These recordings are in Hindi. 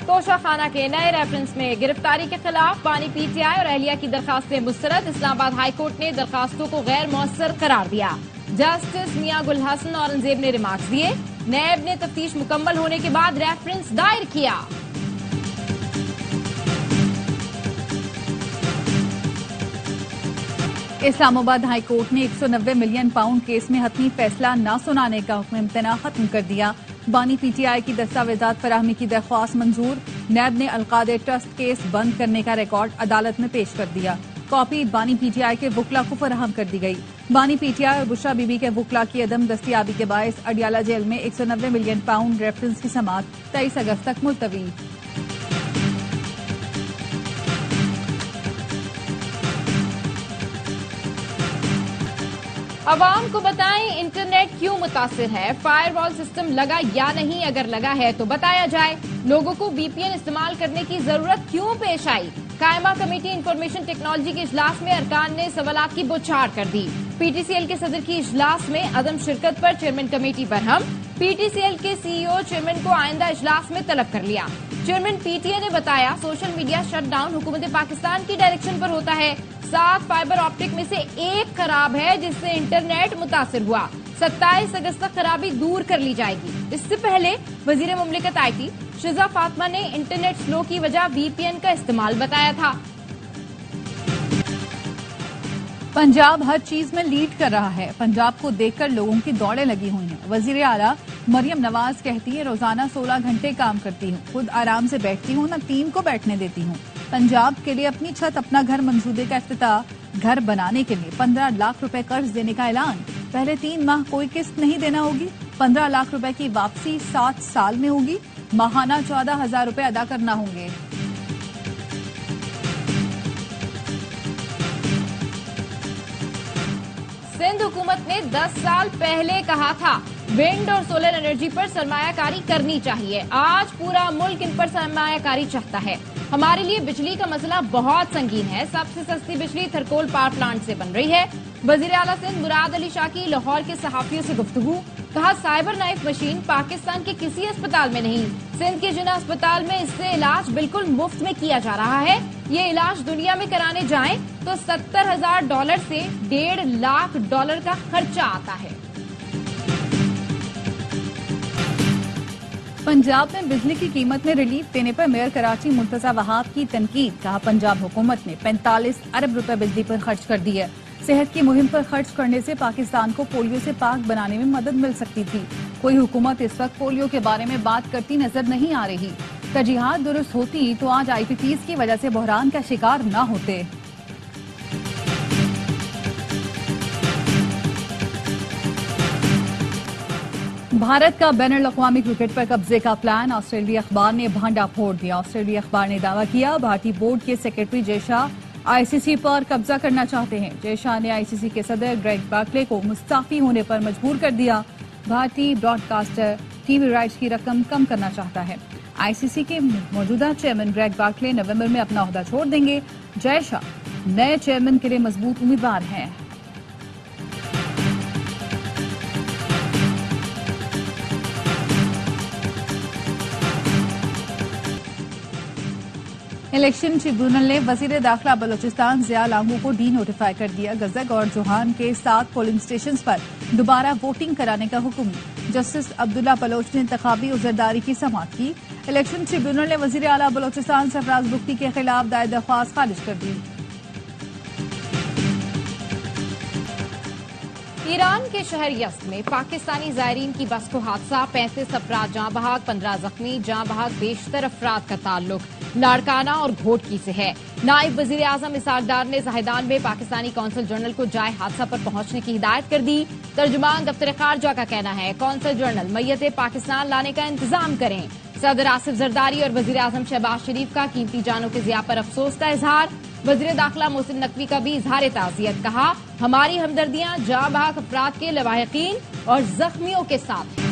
तोशा खाना के नए रेफरेंस में गिरफ्तारी के खिलाफ बानी पीटीआई और अहलिया की दरखास्तें मुस्तरद। इस्लामाबाद हाईकोर्ट ने दरखास्तों को गैर मौसर करार दिया। जस्टिस मियां गुल हसन औरंगजेब ने रिमार्क्स दिए। नैब ने तफ्तीश मुकम्मल होने के बाद रेफरेंस दायर किया। इस्लामाबाद हाईकोर्ट ने 190 मिलियन पाउंड केस में हतमी फैसला न सुनाने का हुक्म इम्तना खत्म कर दिया। बानी पीटीआई की दस्तावेजात फराहमी की दरख्वास्त मंजूर। नैब ने अलकादे ट्रस्ट केस बंद करने का रिकॉर्ड अदालत में पेश कर दिया। कॉपी बानी पीटीआई के वुकला को फराहम कर दी गई। बानी पीटीआई और बुशरा बीबी के वुकला की अदम दस्तियाबी के बायस अडियाला जेल में 190 मिलियन पाउंड रेफरेंस की समाअत 23 अगस्त तक मुलतवी। अवाम को बताएं इंटरनेट क्यों मुतासिर है, फायरवॉल सिस्टम लगा या नहीं, अगर लगा है तो बताया जाए। लोगों को वीपीएन इस्तेमाल करने की जरूरत क्यों पेश आई। कायमा कमेटी इंफॉर्मेशन टेक्नोलॉजी के इजलास में अरकान ने सवालात की बौछार कर दी। पीटीसीएल के सदर की इजलास में अदम शिरकत पर चेयरमैन कमेटी बरहम। पीटीसीएल के सीईओ चेयरमैन को आइंदा इजलास में तलब कर लिया। चेयरमैन पीटीए ने बताया सोशल मीडिया शटडाउन हुकूमत पाकिस्तान की डायरेक्शन पर होता है। 7 फाइबर ऑप्टिक में से एक खराब है जिससे इंटरनेट मुतासिर हुआ। 27 अगस्त तक खराबी दूर कर ली जाएगी। इससे पहले वजीर मुमलिकत आईटी शिजा फातिमा ने इंटरनेट स्लो की वजह वीपीएन का इस्तेमाल बताया था। पंजाब हर चीज में लीड कर रहा है। पंजाब को देखकर लोगों की दौड़ें लगी हुई हैं। वजीर आला मरियम नवाज कहती है रोजाना 16 घंटे काम करती हूँ, खुद आराम से बैठती हूँ, न टीम को बैठने देती हूँ। पंजाब के लिए अपनी छत अपना घर मंसूबे का इफ्तिताह। घर बनाने के लिए 15 लाख रुपए कर्ज देने का ऐलान। पहले 3 माह कोई किस्त नहीं देना होगी। 15 लाख रुपए की वापसी 7 साल में होगी। माहाना 14,000 रुपए अदा करना होंगे। सिंध हुकूमत ने 10 साल पहले कहा था विंड और सोलर एनर्जी पर सरमायाकारी करनी चाहिए। आज पूरा मुल्क इन पर सरमायाकारी चाहता है। हमारे लिए बिजली का मसला बहुत संगीन है। सबसे सस्ती बिजली थरकोल पावर प्लांट से बन रही है। वजीर आला सिंध मुराद अली शाह की लाहौर के सहाफियों से गुफ्तगू। कहा साइबर नाइफ मशीन पाकिस्तान के किसी अस्पताल में नहीं, सिंध के जिना अस्पताल में इससे इलाज बिल्कुल मुफ्त में किया जा रहा है। ये इलाज दुनिया में कराने जाएं तो $70,000 से $1.5 लाख का खर्चा आता है। पंजाब में बिजली की कीमत में रिलीफ देने पर मेयर कराची मुर्तजा वहाब की तनकीद। कहा पंजाब हुकूमत ने 45 अरब रुपए बिजली पर खर्च कर दी है। सेहत की मुहिम पर खर्च करने से पाकिस्तान को पोलियो से पाक बनाने में मदद मिल सकती थी। कोई हुकूमत इस वक्त पोलियो के बारे में बात करती नजर नहीं आ रही। तरजीहात दुरुस्त होती तो आज IPTs की वजह से बहरान का शिकार न होते। भारत का बैनुल अक़वामी क्रिकेट पर कब्जे का प्लान। ऑस्ट्रेलिया अखबार ने भांडा फोड़ दिया। ऑस्ट्रेलिया अखबार ने दावा किया भारतीय बोर्ड के सेक्रेटरी जय शाह ICC पर कब्जा करना चाहते हैं। जय शाह ने ICC के सदर ग्रेग बार्कले को मुस्ताफी होने पर मजबूर कर दिया। भारतीय ब्रॉडकास्टर टीवी राइट्स की रकम कम करना चाहता है। ICC के मौजूदा चेयरमैन ग्रेग बार्कले नवंबर में अपना ओहदा छोड़ देंगे। जय शाह नए चेयरमैन के लिए मजबूत उम्मीदवार हैं। इलेक्शन ट्रिब्यूनल ने वजीर दाखिला बलोचिस्तान ज़िया लांगू को डी नोटिफाई कर दिया। गजक और जोहान के 7 पोलिंग स्टेशन पर दोबारा वोटिंग कराने का हुक्म। जस्टिस अब्दुल्ला बलोच ने इंतखाबी उजरदारी की समाअत की। इलेक्शन ट्रिब्यूनल ने वजीर आला बलोचिस्तान सरफराज बुख्ती के खिलाफ दायर दरख्वास्त खारिज कर दी। ईरान के शहर यज़्द में पाकिस्तानी ज़ायरीन की बस को हादसा। 35 अफराद जाँ बहक, 15 जख्मी। जाँ बहक बेशतर अफराद का ताल्लुक लाड़काना और घोटकी से है। नायब वजीर आजम इसाक डार ने जाहिदान में पाकिस्तानी कौंसल जनरल को जाए हादसा पर पहुंचने की हिदायत कर दी। तर्जुमान दफ्तर खारजा का कहना है कौंसल जनरल मैयत पाकिस्तान लाने का इंतजाम करें। सदर आसिफ जरदारी और वजीर आजम शहबाज शरीफ का कीमती जानों के ज़िया पर अफसोस का इजहार। वजीर दाखिला मोहसिन नकवी का भी इजहार ताज़ियत। कहा हमारी हमदर्दियां जाँ बहक अफराद के लवाहिकीन और जख्मियों के साथ।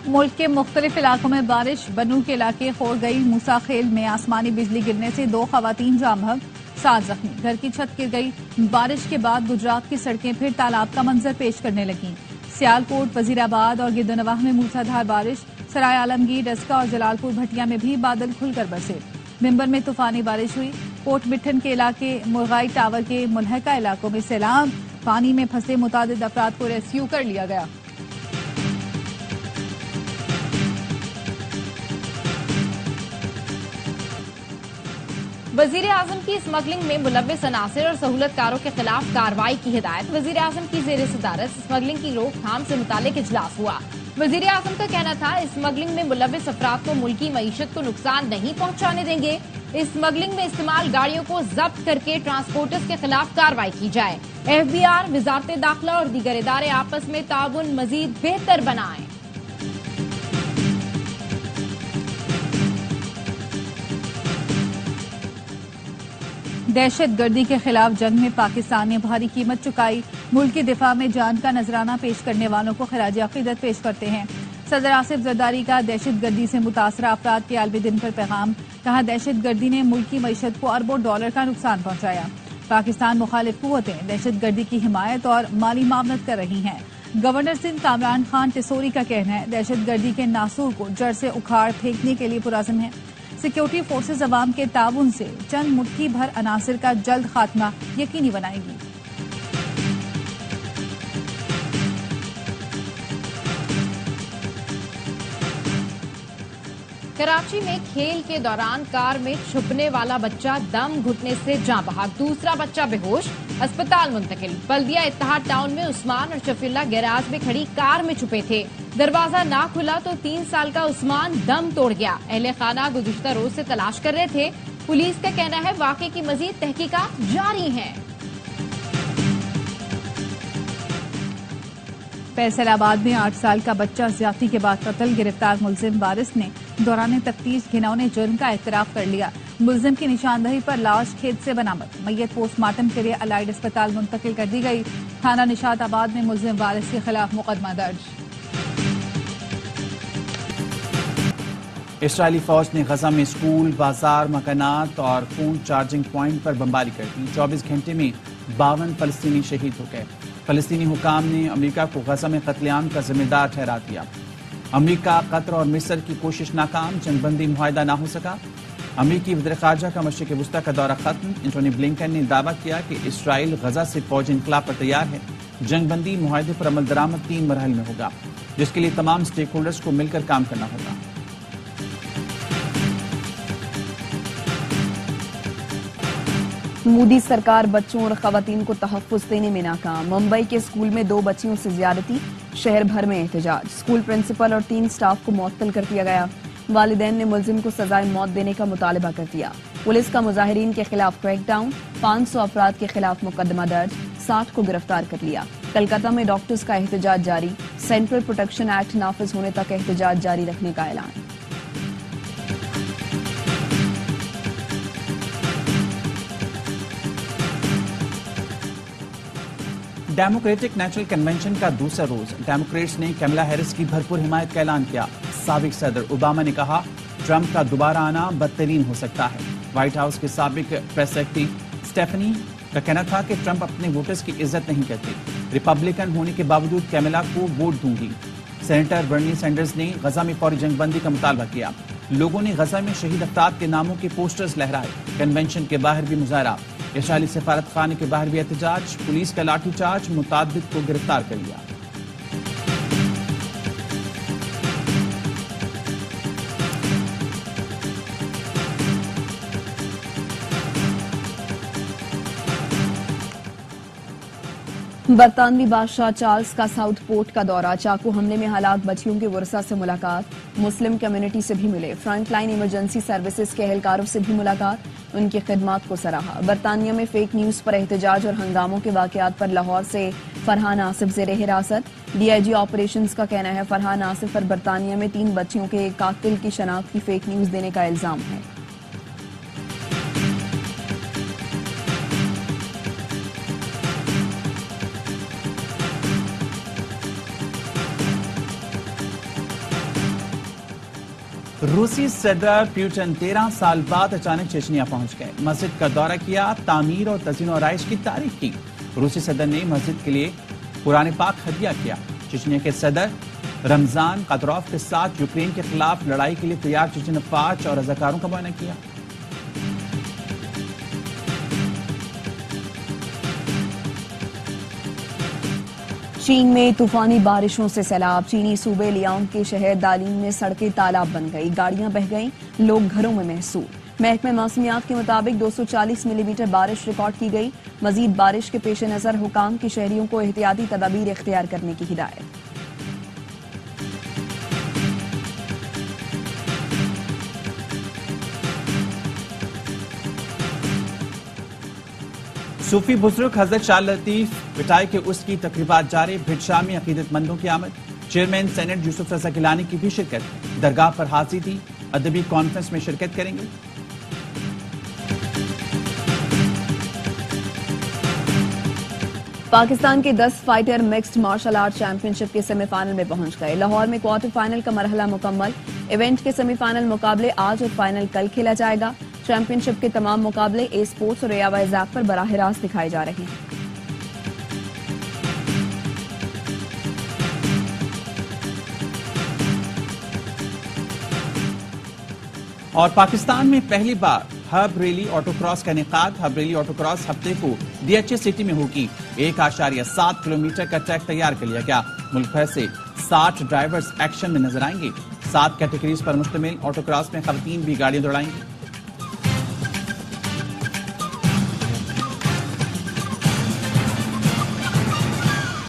मुल्क के मुख्तलिफ इलाकों में बारिश। बनू के इलाके खोर गई। मूसा खेल में आसमानी बिजली गिरने से 2 खवातीन जाँ बहक, 7 जख्मी। घर की छत गिर गई। बारिश के बाद गुजरात की सड़कें फिर तालाब का मंजर पेश करने लगी। सियालकोट, वजीराबाद और गिरदोनवाह में मूसलाधार बारिश। सराय आलमगीर, डस्का और जलालपुर भटिया में भी बादल खुलकर बरसे। मिंबर में तूफानी बारिश हुई। कोट मिठन के इलाके मुरगाई टावर के मुलहका इलाकों में सैलाब, पानी में फंसे मुतादिद अफराद को रेस्क्यू कर लिया गया। वजीर आजम की स्मगलिंग में मुलव्विस अनासिर और सहूलतकारों के खिलाफ कार्रवाई की हिदायत। वजीर आजम की जेर सदारत स्मगलिंग की रोकथाम से मुतालिक इजलास हुआ। वजीर आजम का कहना था स्मगलिंग में मुलव्विस अफराद को मुल्की मईशत को नुकसान नहीं पहुंचाने देंगे। स्मगलिंग में इस्तेमाल गाड़ियों को जब्त करके ट्रांसपोर्टर्स के खिलाफ कार्रवाई की जाए। FBI, वजारत दाखिला और दीगर इदारे आपस में ताउन मजीद बेहतर बनाएं। दहशत गर्दी के खिलाफ जंग में पाकिस्तान ने भारी कीमत चुकाई। मुल्क के दिफा में जान का नजराना पेश करने वालों को खराज अकीदत पेश करते हैं। सदर आसिफ जरदारी का दहशत गर्दी से मुतासरा अफराद के आलमी दिन पर पैगाम। कहा, दहशत गर्दी ने मुल्क की मईशत को अरबों डॉलर का नुकसान पहुंचाया। पाकिस्तान मुखालिफ कुव्वतें दहशत गर्दी की हिमायत और माली मामलत कर रही हैं। गवर्नर सिंध कामरान खान टिसोरी का कहना है, दहशत गर्दी के नासूर को जड़ से उखाड़ फेंकने के लिए पुरज़म है। सिक्योरिटी फोर्सेज अवाम के ताउन से चंद मुट्ठी भर अनासिर का जल्द खात्मा यकीनी बनाएगी। कराची में खेल के दौरान कार में छुपने वाला बच्चा दम घुटने से जाँ बहक, दूसरा बच्चा बेहोश, अस्पताल मुंतकिल। बल्दिया इत्तेहाद टाउन में उस्मान और शफीउल्लाह गैराज में खड़ी कार में छुपे थे। दरवाजा ना खुला तो 3 साल का उस्मान दम तोड़ गया। अहले खाना गुज़िश्ता रोज से तलाश कर रहे थे। पुलिस का कहना है वाक़े की मजीद तहकीकात जारी है। फैसलाबाद में 8 साल का बच्चा ज्यादती के बाद कत्ल, गिरफ्तार मुलजिम वारिस ने दौरान तफ्तीश घिनौने जुर्म का एतराफ कर लिया। मुलजिम की निशानदही पर लाश खेत से बरामद। मैयत पोस्टमार्टम के लिए अलाइड अस्पताल मुंतकिल कर दी गई। थाना निशाताबाद में मुलजिम वारिस के खिलाफ मुकदमा दर्ज। इसराइली फौज ने गजा में स्कूल, बाजार, मकानात और फोन चार्जिंग पॉइंट पर बमबारी कर दी। 24 घंटे में 52 फलस्तीनी शहीद हो गए। फलस्तीनी हुकाम ने अमेरिका को गजा में कत्लेआम का जिम्मेदार ठहरा दिया। अमेरिका, कतर और मिस्र की कोशिश नाकाम, जंगबंदी मुआहदा ना हो सका। अमेरिकी वज़ीर ख़ारजा का मशरिक़ वुस्ता का दौरा खत्म। एंटोनी ब्लिंकन ने दावा किया कि इसराइल गजा से फौजी इनकलाब पर तैयार है। जंगबंदी मुआहदे पर अमल दरामद 3 मरहल में होगा, जिसके लिए तमाम स्टेक होल्डर्स को मिलकर काम करना होगा। मोदी सरकार बच्चों और खवातीन को तहफ़्फ़ुज़ देने में नाकाम। मुंबई के स्कूल में 2 बच्चियों से ज्यादती, शहर भर में एहतजाज। स्कूल प्रिंसिपल और 3 स्टाफ को मुअत्तल कर दिया गया। वालिदैन ने मुलजिम को सजाए मौत देने का मुतालबा कर दिया। पुलिस का मुजाहिरीन के खिलाफ क्रैकडाउन, 500 अफराद के खिलाफ मुकदमा दर्ज, 60 को गिरफ्तार कर लिया। कलकत्ता में डॉक्टर्स का एहतजाज जारी। सेंट्रल प्रोटेक्शन एक्ट नाफिज होने तक एहतजाज जारी रखने का ऐलान। डेमोक्रेटिक नेशनल कन्वेंशन का दूसरा रोज डेमोक्रेट्स ने कमला हैरिस की भरपूर हिमायत का ऐलान किया। साबिक सदर ओबामा ने कहा, ट्रंप का दोबारा आना बदतरीन हो सकता है। व्हाइट हाउस के साबिक प्रेस सेक्रेटरी स्टेफनी का कहना था कि ट्रंप अपने वोटर्स की इज्जत नहीं करते। रिपब्लिकन होने के बावजूद कैमिला को वोट दूंगी। सेनेटर बर्नी सैंडर्स ने गजा में फौरी जंगबंदी का मुतालबा किया। लोगों ने गजा में शहीद अफराद के नामों के पोस्टर्स लहराए। कन्वेंशन के बाहर भी मुजाहरा। इसराइली सफारत खाने के बाहर भी एहतजाज। पुलिस का लाठीचार्ज, मुतादिद को गिरफ्तार कर लिया। बरतानवी बादशाह चार्ल्स का साउथ पोर्ट का दौरा। चाकू हमले में हलाक बच्चियों के वर्सा से मुलाकात। मुस्लिम कम्युनिटी से भी मिले। फ्रंट लाइन इमरजेंसी सर्विसेज के एहलकारों से भी मुलाकात। उनकी खिदमात को सराहा। बरतानिया में फेक न्यूज पर एहतजाज और हंगामों के वाकयात पर लाहौर से फरहान आसिफ जेर हिरासत। DIG ऑपरेशंस का कहना है फरहान आसिफ पर बरतानिया में 3 बच्चियों के कातिल की शनाख्त की फेक न्यूज देने का इल्जाम है। रूसी सदर पुतिन 13 साल बाद अचानक चेचनिया पहुंच गए। मस्जिद का दौरा किया, तामीर और तज़ीन और आराइश की तारीफ की। रूसी सदर ने मस्जिद के लिए कुरान पाक हदिया किया। चेचनिया के सदर रमजान कादरोफ के साथ यूक्रेन के खिलाफ लड़ाई के लिए तैयार चेचन अफवाज और रजाकारों का मुआयना किया। चीन में तूफानी बारिशों से सैलाब। चीनी सूबे लियांग के शहर दालिन में सड़कें तालाब बन गई, गाड़ियां बह गईं, लोग घरों में महसूर। महकमे मौसमियात के मुताबिक 240 मिलीमीटर बारिश रिकॉर्ड की गई। मजीद बारिश के पेश नजर हुकाम की शहरियों को एहतियाती तदाबीर इख्तियार करने की हिदायत। सूफी बुजुर्ग हजरत शाह लतीफ विटाई के उर्स की तकरीबात जारी। भिटशाह में अकीदतमंदों की आमद। चेयरमैन सेनेट यूसुफ रजा गिलानी की भी शिरकत। दरगाह पर हाजिरी थी। अदबी कॉन्फ्रेंस में शिरकत करेंगे। पाकिस्तान के 10 fighter mixed martial art championship के सेमीफाइनल में पहुंच गए। लाहौर में क्वार्टर फाइनल का मरहला मुकम्मल। इवेंट के सेमीफाइनल मुकाबले आज और फाइनल कल खेला जाएगा। चैंपियनशिप के तमाम मुकाबले ए स्पोर्ट्स और एआवाई ऐप पर बराह रास्त दिखाए जा रहे हैं। और पाकिस्तान में पहली बार हब रैली ऑटोक्रॉस का इनेकाद। हब रैली ऑटोक्रॉस हफ्ते को डीएचए सिटी में होगी। 1.7 किलोमीटर का ट्रैक तैयार कर लिया गया। मुल्क भर से 60 ड्राइवर्स एक्शन में नजर आएंगे। 7 कैटेगरीज पर मुश्तमिल ऑटोक्रॉस में खवातीन भी गाड़ियां दौड़ाएंगी।